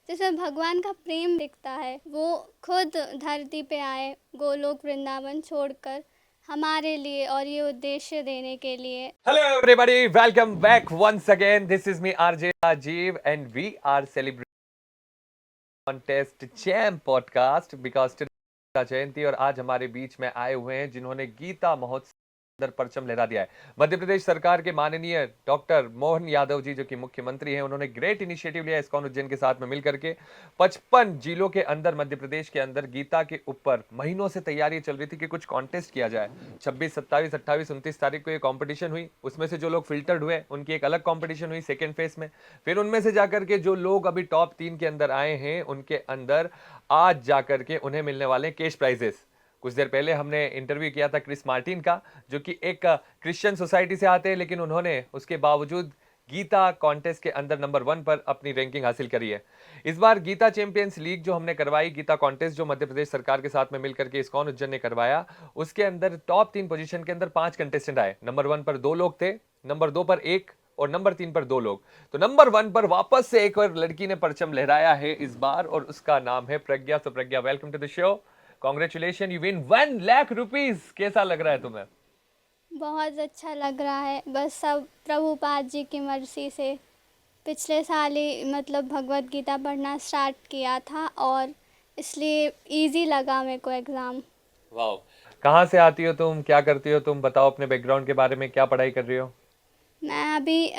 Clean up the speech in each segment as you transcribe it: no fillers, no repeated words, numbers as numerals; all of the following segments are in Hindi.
जिसमें भगवान का प्रेम दिखता है। वो खुद धरती पे आए गोलोक वृंदावन छोड़कर हमारे लिए और ये उद्देश्य देने के लिए। Hello, everybody. Welcome back once again. This is me, RJ Rajiv, and we are celebrating contest champ podcast because today Gita Jayanti और आज हमारे बीच में आए हुए हैं जिन्होंने गीता महोत्सव अंदर परचम लहरा दिया है। मध्य प्रदेश सरकार के माननीय डॉक्टर मोहन यादव जी जो कि मुख्यमंत्री हैं, उन्होंने ग्रेट इनिशिएटिव लिया इस्कॉन उज्जैन के साथ में मिलकर के 55 जिलों के अंदर मध्य प्रदेश के अंदर गीता के ऊपर महीनों से तैयारी चल रही थी कि कुछ कॉन्टेस्ट किया जाए। 26, 27, 28, 29 तारीख को ये कॉम्पिटिशन हुई। उसमें से जो लोग फिल्टर्ड हुए उनकी एक अलग कॉम्पिटिशन हुई सेकेंड फेज में। फिर उनमें से जाकर के जो लोग अभी टॉप 3 के अंदर आए हैं उनके अंदर आज जाकर के उन्हें मिलने वाले कैश प्राइजेस। कुछ देर पहले हमने इंटरव्यू किया था क्रिस मार्टिन का जो कि एक क्रिश्चियन सोसाइटी से आते हैं, लेकिन उन्होंने उसके बावजूद गीता कॉन्टेस्ट के अंदर नंबर 1 पर अपनी रैंकिंग हासिल करी है। इस बार गीता चैंपियंस लीग जो हमने करवाई, गीता कॉन्टेस्ट जो मध्य प्रदेश सरकार के साथ में मिलकर के इस्कॉन उज्जैन ने करवाया, उसके अंदर टॉप 3 पोजीशन के अंदर 5 कंटेस्टेंट आए। नंबर 1 पर 2 लोग थे, नंबर 2 पर 1 और नंबर 3 पर 2 लोग। तो नंबर 1 पर वापस से एक और लड़की ने परचम लहराया है इस बार और उसका नाम है प्रज्ञा। तो Pragya, welcome to the show. Congratulation, you win 1 lakh rupees. कैसा लग रहा है तुम्हें? बहुत अच्छा लग रहा है। बस सब प्रभुपाद जी की मर्जी से पिछले साल ही मतलब भगवत गीता पढ़ना स्टार्ट किया था और इसलिए इजी लगा मेरे को एग्ज़ाम। वाओ। कहाँ से आती हो तुम, क्या करती हो तुम, बताओ अपने बैकग्राउंड के बारे में, क्या पढ़ाई कर रही हो? मैं अभी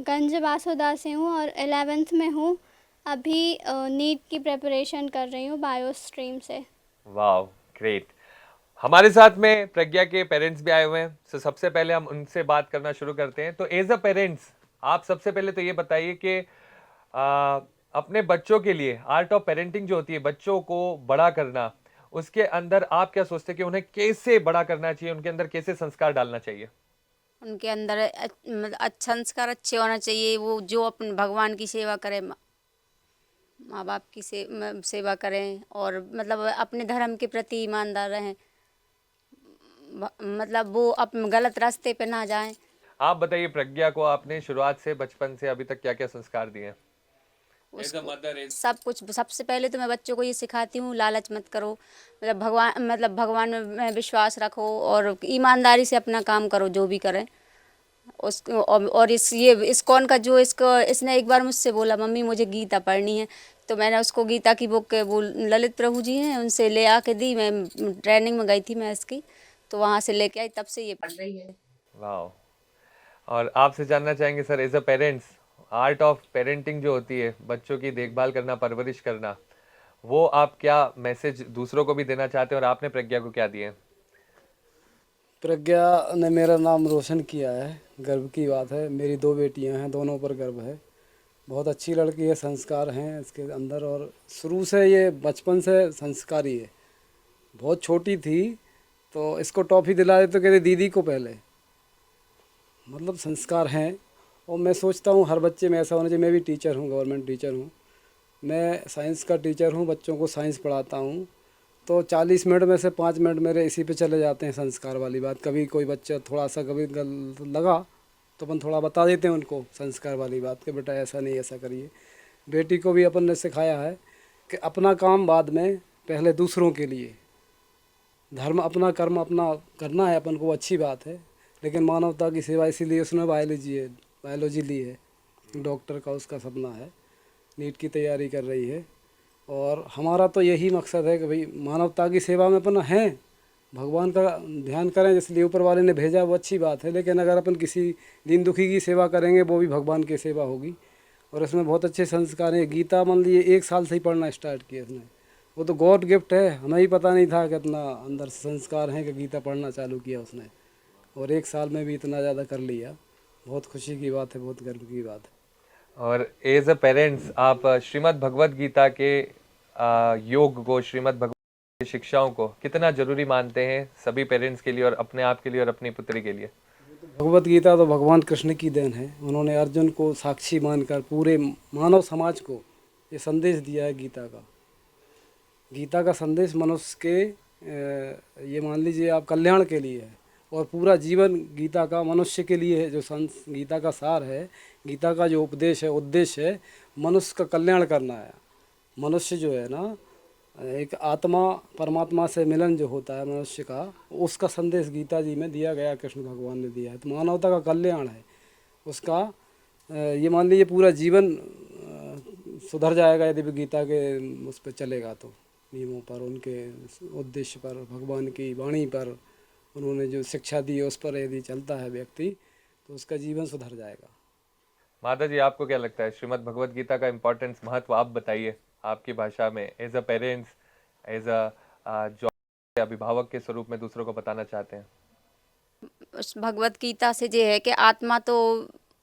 गंज बासुदा से हूँ और 11th में हूँ। अभी नीट की प्रिपरेशन कर रही हूँ बायो स्ट्रीम से। Wow, great. हमारे साथ में प्रज्ञा के पेरेंट्स भी आए हुए हैं, तो सबसे पहले हम उनसे बात करना शुरू करते हैं। तो एज अ पेरेंट्स आप सबसे पहले तो ये बताइए कि आ, अपने बच्चों के लिए आर्ट ऑफ पेरेंटिंग जो होती है, बच्चों को बड़ा करना, उसके अंदर आप क्या सोचते हैं कि उन्हें कैसे बड़ा करना चाहिए, उनके अंदर कैसे संस्कार डालना चाहिए? उनके अंदर मतलब अच्छा संस्कार अच्छे होना चाहिए। वो जो अपने भगवान की सेवा करें, माँ बाप की सेवा करें और मतलब अपने धर्म के प्रति ईमानदार रहें। मतलब वो गलत रास्ते पे ना जाएं। आप बताइए प्रज्ञा को आपने शुरुआत से बचपन से अभी तक क्या क्या संस्कार दिए हैं? उसको सब कुछ सबसे पहले तो मैं बच्चों को ये सिखाती हूँ, लालच मत करो। मतलब भगवान में विश्वास रखो और ईमानदारी से अपना काम करो जो भी करें। उसको और इस्कॉन का जो इसने एक बार मुझसे बोला, मम्मी मुझे गीता पढ़नी है। तो मैंने उसको गीता की बुक, वो ललित प्रभु जी हैं, उनसे ले आके दी। मैं ट्रेनिंग में गई थी मैं इसकी, तो वहाँ से लेके आई, तब से ये पढ़ रही है। वाह। और आपसे जानना चाहेंगे sir, as a parents art of parenting जो होती है, बच्चों की देखभाल करना, परवरिश करना, वो आप क्या मैसेज दूसरों को भी देना चाहते हैं और आपने प्रज्ञा को क्या दिए? प्रज्ञा ने मेरा नाम रोशन किया है, गर्व की बात है। मेरी 2 बेटियां हैं, दोनों पर गर्व है। बहुत अच्छी लड़की है, संस्कार हैं इसके अंदर और शुरू से ये बचपन से संस्कारी है। बहुत छोटी थी तो इसको टॉफ़ी दिला दे तो कहते दीदी को पहले, मतलब संस्कार हैं। और मैं सोचता हूँ हर बच्चे में ऐसा होना चाहिए। मैं भी टीचर हूँ, गवर्नमेंट टीचर हूँ। मैं साइंस का टीचर हूँ, बच्चों को साइंस पढ़ाता हूँ। तो 40 मिनट में से 5 मिनट मेरे इसी पे चले जाते हैं, संस्कार वाली बात। कभी कोई बच्चा थोड़ा सा कभी लगा तो अपन थोड़ा बता देते हैं उनको संस्कार वाली बात कि बेटा ऐसा नहीं, ऐसा करिए। बेटी को भी अपन ने सिखाया है कि अपना काम बाद में, पहले दूसरों के लिए। धर्म अपना, कर्म अपना करना है अपन को, अच्छी बात है, लेकिन मानवता की सेवा, इसीलिए उसने बायोलॉजी ली है। डॉक्टर का उसका सपना है, नीट की तैयारी कर रही है। और हमारा तो यही मकसद है कि भाई मानवता की सेवा में अपन हैं, भगवान का ध्यान करें, इसलिए ऊपर वाले ने भेजा, वो अच्छी बात है। लेकिन अगर अपन किसी दीन दुखी की सेवा करेंगे, वो भी भगवान की सेवा होगी। और इसमें बहुत अच्छे संस्कार हैं। गीता मान लीजिए 1 साल से ही पढ़ना स्टार्ट किया इसने। वो तो गॉड गिफ्ट है, हमें ही पता नहीं था कि इतना अंदर संस्कार हैं कि गीता पढ़ना चालू किया उसने, और 1 साल में भी इतना ज़्यादा कर लिया। बहुत खुशी की बात है, बहुत गर्व की बात है। और एज अ पेरेंट्स आप श्रीमद् भगवत गीता के योग को, श्रीमद् भगवत की शिक्षाओं को कितना जरूरी मानते हैं सभी पेरेंट्स के लिए और अपने आप के लिए और अपनी पुत्री के लिए? भगवत गीता तो भगवान कृष्ण की देन है। उन्होंने अर्जुन को साक्षी मानकर पूरे मानव समाज को ये संदेश दिया है गीता का। गीता का संदेश मनुष्य के ये मान लीजिए आप कल्याण के लिए है, और पूरा जीवन गीता का मनुष्य के लिए है। जो गीता का सार है, गीता का जो उपदेश है, उद्देश्य है मनुष्य का कल्याण करना है। मनुष्य जो है ना, एक आत्मा परमात्मा से मिलन जो होता है मनुष्य का, उसका संदेश गीता जी में दिया गया, कृष्ण भगवान ने दिया है। तो मानवता का कल्याण है उसका। ये मान लीजिए पूरा जीवन सुधर जाएगा यदि भी गीता के उस पर चलेगा, तो नियमों पर, उनके उद्देश्य पर, भगवान की वाणी पर, उन्होंने जो शिक्षा दी है उस पर यदि चलता है व्यक्ति, तो उसका जीवन सुधर जाएगा। माता जी, आपको क्या लगता है श्रीमद् भगवत गीता का इम्पोर्टेंस, महत्व आप बताइए आपकी भाषा में, as a parents, as a जो अभिभावक के स्वरूप में दूसरों को बताना चाहते हैं। उस भगवत गीता से ये है कि आत्मा तो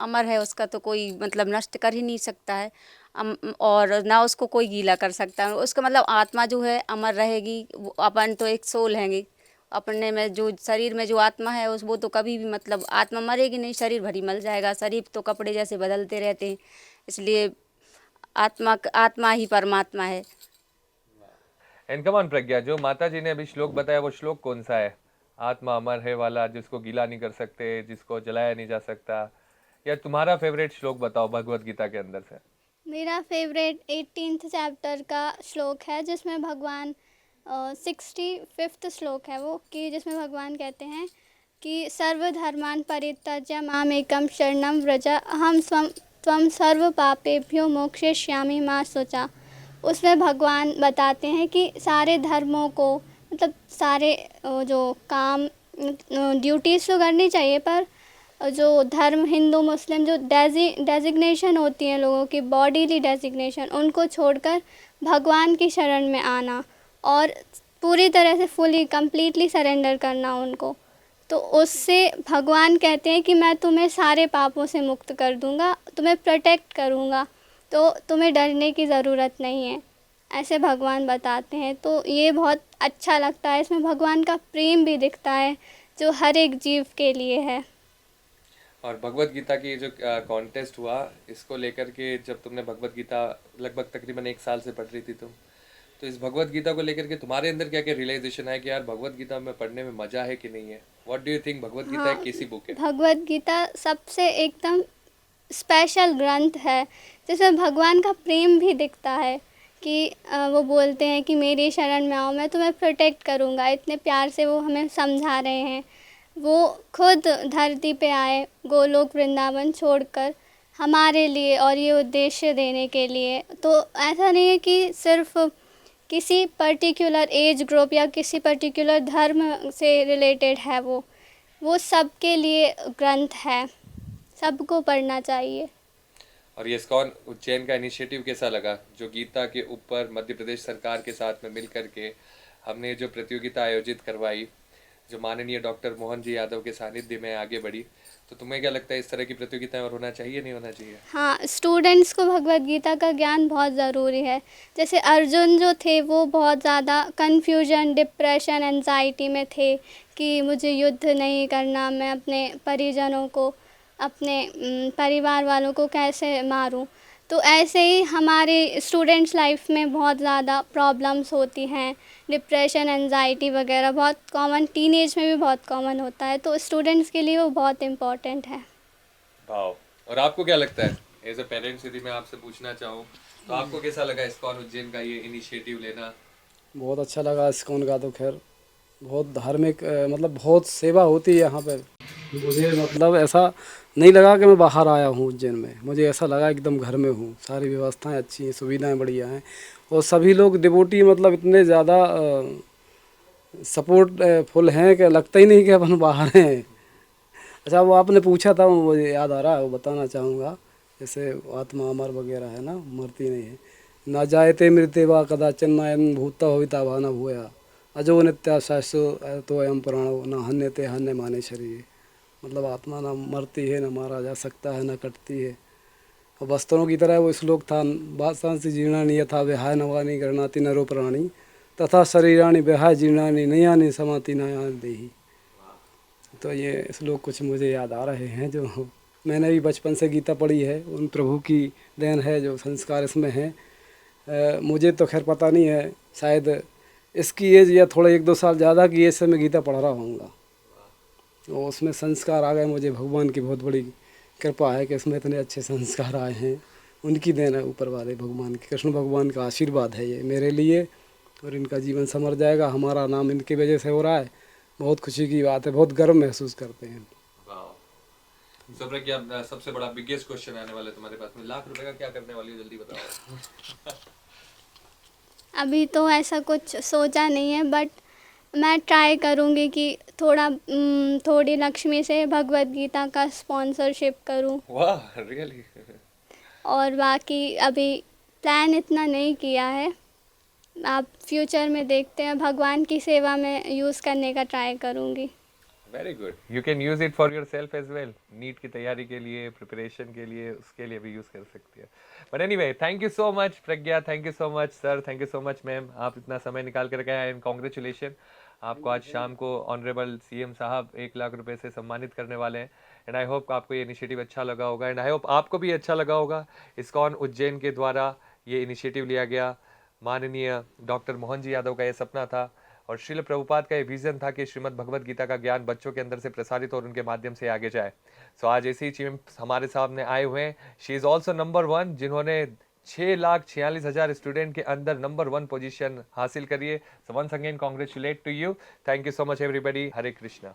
अमर है, उसका तो कोई मतलब नष्ट कर ही नहीं सकता है, और ना उसको कोई गीला कर सकता है। उसका मतलब आत्मा जो है अमर रहेगी। वो अपन तो एक सोल हैंगे, अपने में जो शरीर में जो आत्मा है उस वो तो कभी भी मतलब आत्मा मरेगी नहीं, शरीर भरी मर जाएगा। शरीर तो कपड़े जैसे बदलते रहते हैं, इसलिए आत्मा ही परमात्मा है। एंड कम ऑन प्रज्ञा, जो माता जी ने अभी श्लोक बताया वो श्लोक कौन सा है? आत्मा अमर है वाला, जिसको गीला नहीं कर सकते, जिसको जलाया नहीं जा सकता, या तुम्हारा फेवरेट श्लोक बताओ भगवत गीता के अंदर से। मेरा फेवरेट 18th चैप्टर का श्लोक है, जिसमें भगवान 65th श्लोक है वो, कि जिसमें भगवान कहते हैं कि सर्वधर्मान् परित्यज्य मामेकं शरणं व्रज अहं त्वं सर्व पापेभ्यो मोक्षयिष्यामि मा शुचा। उसमें भगवान बताते हैं कि सारे धर्मों को, मतलब सारे जो काम ड्यूटीज़ तो करनी चाहिए, पर जो धर्म हिंदू मुस्लिम जो डेजिग्नेशन होती हैं लोगों की, बॉडीली डेजिग्नेशन, उनको छोड़कर भगवान की शरण में आना और पूरी तरह से फुली कंप्लीटली सरेंडर करना उनको। तो उससे भगवान कहते हैं कि मैं तुम्हें सारे पापों से मुक्त कर दूंगा, तुम्हें प्रोटेक्ट करूंगा, तो तुम्हें डरने की ज़रूरत नहीं है, ऐसे भगवान बताते हैं। तो ये बहुत अच्छा लगता है, इसमें भगवान का प्रेम भी दिखता है जो हर एक जीव के लिए है। और भगवत गीता की जो कॉन्टेस्ट हुआ, इसको लेकर के जब तुमने भगवत गीता लगभग तकरीबन 1 साल से पढ़ रही थी तुम, तो इस भगवत गीता को लेकर के तुम्हारे अंदर क्या क्या रियलाइजेशन है कि यार भगवत गीता में पढ़ने में मजा है कि नहीं है? What do you think, Bhagavad Gita एक कैसी बुक है? भगवत गीता सबसे एकदम स्पेशल ग्रंथ है, जिसमें भगवान का प्रेम भी दिखता है कि वो बोलते हैं कि मेरी शरण में आओ, मैं तुम्हें प्रोटेक्ट करूँगा। इतने प्यार से वो हमें समझा रहे हैं। वो खुद धरती पे आए, गोलोक वृंदावन छोड़कर हमारे लिए, और ये उद्देश्य देने के लिए। तो ऐसा नहीं है कि सिर्फ किसी पर्टिकुलर एज ग्रुप या किसी पर्टिकुलर धर्म से रिलेटेड है, वो सबके लिए ग्रंथ है, सबको पढ़ना चाहिए। और ये इस्कॉन उज्जैन का इनिशिएटिव कैसा लगा, जो गीता के ऊपर मध्य प्रदेश सरकार के साथ में मिल करके हमने जो प्रतियोगिता आयोजित करवाई, जो माननीय डॉक्टर मोहन जी यादव के सानिध्य में आगे बढ़ी, तो तुम्हें क्या लगता है इस तरह की प्रतियोगिताएं और होना चाहिए, नहीं होना चाहिए? हाँ, स्टूडेंट्स को भगवत गीता का ज्ञान बहुत ज़रूरी है। जैसे अर्जुन जो थे वो बहुत ज़्यादा कन्फ्यूजन, डिप्रेशन, एंजाइटी में थे कि मुझे युद्ध नहीं करना, मैं अपने परिजनों को, अपने परिवार वालों को कैसे मारूं। तो ऐसे ही हमारे स्टूडेंट्स लाइफ में बहुत ज़्यादा प्रॉब्लम्स होती हैं, डिप्रेशन, एंजाइटी वगैरह बहुत कॉमन, टीनेज में भी बहुत कॉमन होता है। तो स्टूडेंट्स के लिए वो बहुत इम्पॉर्टेंट है। वाओ। और आपको क्या लगता है एज अ पेरेंट्स, यदि मैं आपसे पूछना चाहूँ, तो आपको कैसा लगा इस्कॉन उज्जैन का ये इनिशिएटिव लेना? बहुत अच्छा लगा इस्कॉन का, तो खैर बहुत धार्मिक, मतलब बहुत सेवा होती है यहाँ पे। मुझे मतलब ऐसा नहीं लगा कि मैं बाहर आया हूँ उज्जैन में, मुझे ऐसा लगा एकदम घर में हूँ। सारी व्यवस्थाएं अच्छी हैं, सुविधाएं बढ़िया हैं, और सभी लोग डिवोटी मतलब इतने ज़्यादा सपोर्ट फुल हैं कि लगता ही नहीं कि अपन बाहर हैं। अच्छा, वो आपने पूछा था, मुझे याद आ रहा है, वो बताना चाहूँगा। जैसे आत्मा अमर वगैरह है ना, मरती नहीं है। ना जायते मृत्य वा कदाचन नायन भूता होता वा न भूया अजो नित्या शाश्वत तो अयम पुराणो न हन्यते हन्य माने शरीर। मतलब आत्मा ना मरती है, ना मारा जा सकता है, ना कटती है। और वस्त्रों की तरह वो श्लोक था, वासांसि जीर्णानि यथा विहाय नवानि गृह्णाति नरो प्राणी तथा शरीराणि विहाय जीर्णानि नयानि समाति नयानि देहि। तो ये श्लोक कुछ मुझे याद आ रहे हैं, जो मैंने भी बचपन से गीता पढ़ी है। उन प्रभु की देन है जो संस्कार इसमें हैं। मुझे तो खैर पता नहीं है, शायद इसकी एज या थोड़ा 1-2 साल ज़्यादा की एज से मैं गीता पढ़ रहा हूँगा, तो उसमें संस्कार आ गए मुझे। भगवान की बहुत बड़ी कृपा है कि इसमें इतने अच्छे संस्कार आए हैं। उनकी देन है, ऊपर वाले भगवान की, कृष्ण भगवान का आशीर्वाद है ये मेरे लिए, और इनका जीवन संवर जाएगा। हमारा नाम इनकी वजह से हो रहा है, बहुत खुशी की बात है, बहुत गर्व महसूस करते हैं। So, प्रज्ञा, सबसे बड़ा बिगेस्ट क्वेश्चन आने वाला है तुम्हारे पास में, लाख रुपए का क्या करने वाली हो, जल्दी बताओ। अभी तो ऐसा कुछ सोचा नहीं है, बट मैं ट्राई करूँगी कि थोड़ी लक्ष्मी से भगवत गीता का स्पॉन्सरशिप करूँ। वाह, रियली। और बाकी अभी प्लान इतना नहीं किया है, आप फ्यूचर में देखते हैं, भगवान की सेवा में यूज़ करने का ट्राई करूँगी। Very good, you can use it for yourself as well, NEET की तैयारी के लिए, प्रिपरेशन के लिए, उसके लिए भी यूज कर सकती है। But anyway, thank you so much Pragya, thank you so much sir, thank you so much ma'am, आप इतना समय निकाल कर गए एंड कॉन्ग्रेचुलेशन। आपको आज शाम को ऑनरेबल सीएम साहब 1 लाख रुपए से सम्मानित करने वाले हैं, एंड आई होप आपको ये इनिशिएटिव अच्छा लगा होगा, एंड आई होप आपको भी अच्छा लगा होगा। इस्कॉन उज्जैन के द्वारा ये इनिशिएटिव लिया गया, माननीय डॉक्टर मोहन जी यादव का ये सपना था, और श्रील प्रभुपाद का ये विजन था कि श्रीमद् भगवद गीता का ज्ञान बच्चों के अंदर से प्रसारित और उनके माध्यम से आगे जाए। सो आज ऐसे ही चैंप हमारे सामने आए हुए हैं। शी इज़ ऑल्सो नंबर 1, जिन्होंने 6,46,000 स्टूडेंट के अंदर नंबर 1 पोजीशन हासिल करी है। So once again congratulate to you, thank you so much everybody, Hare Krishna.